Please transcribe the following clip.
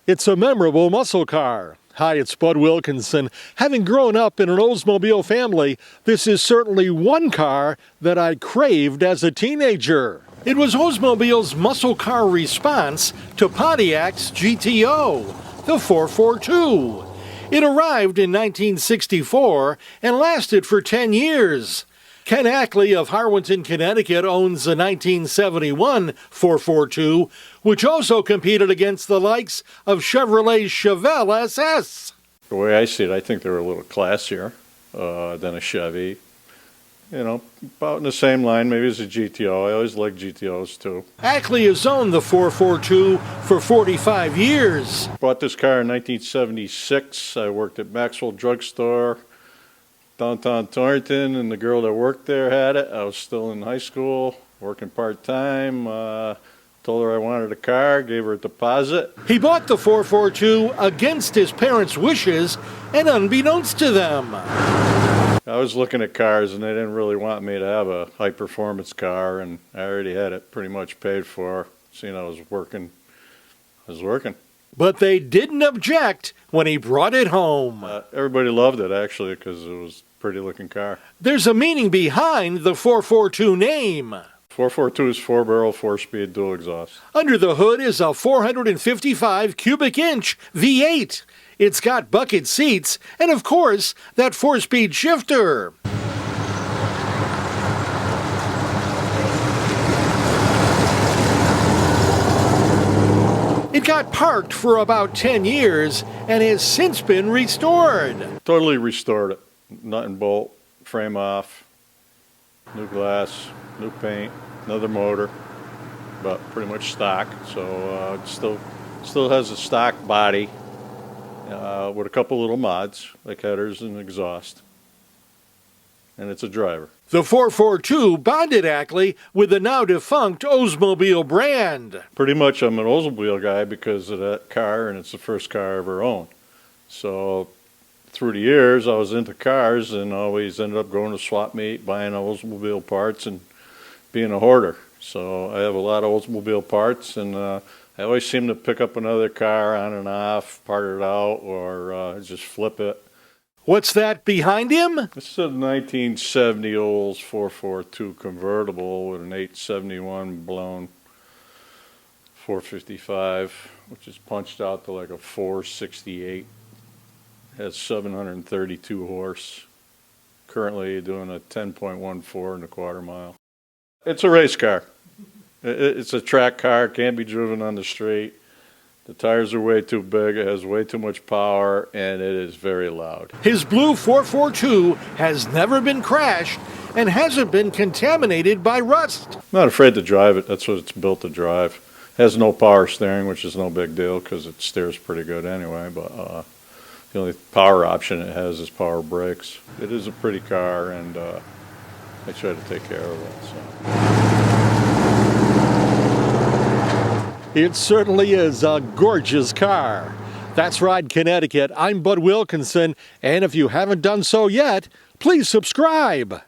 It's a memorable muscle car. Hi, it's Bud Wilkinson. Having grown up in an Oldsmobile family, this is certainly one car that I craved as a teenager. It was Oldsmobile's muscle car response to Pontiac's GTO, the 442. It arrived in 1964 and lasted for 10 years. Ken Ackley of Harwinton, Connecticut owns a 1971 442, which also competed against the likes of Chevrolet's Chevelle SS. The way I see it, I think they're a little classier than a Chevy. You know, about in the same line, maybe as a GTO. I always like GTOs too. Ackley has owned the 442 for 45 years. Bought this car in 1976. I worked at Maxwell Drug Store, downtown Torrington, and the girl that worked there had it. I was still in high school, working part-time. Told her I wanted a car, gave her a deposit. He bought the 442 against his parents' wishes and unbeknownst to them. I was looking at cars and they didn't really want me to have a high-performance car, and I already had it pretty much paid for, seeing I was working. But they didn't object when he brought it home. Everybody loved it, actually, because it was a pretty-looking car. There's a meaning behind the 442 name. 442 is 4-barrel, 4-speed dual exhaust. Under the hood is a 455 cubic inch V8. It's got bucket seats and, of course, that 4-speed shifter. It got parked for about 10 years and has since been restored. Totally restored it. Nut and bolt, frame off, new glass, new paint, another motor, but pretty much stock. So it still has a stock body with a couple little mods like headers and exhaust. And it's a driver. The 442 bonded Ackley with the now defunct Oldsmobile brand. Pretty much I'm an Oldsmobile guy because of that car, and it's the first car I ever owned. So through the years I was into cars and always ended up going to swap meet, buying Oldsmobile parts, and being a hoarder. So I have a lot of Oldsmobile parts, and I always seem to pick up another car on and off, part it out, or just flip it. What's that behind him? This is a 1970 Olds 442 convertible with an 871 blown 455, which is punched out to like a 468. Has 732 horse. Currently doing a 10.14 in a quarter mile. It's a race car. It's a track car. It can't be driven on the street. The tires are way too big. It has way too much power, and it is very loud. His blue 442 has never been crashed and hasn't been contaminated by rust. I'm not afraid to drive it. That's what it's built to drive. It has no power steering, which is no big deal because it steers pretty good anyway. But the only power option it has is power brakes. It is a pretty car, and I try to take care of it. So. It certainly is a gorgeous car. That's Ride Connecticut. I'm Bud Wilkinson, and if you haven't done so yet, please subscribe.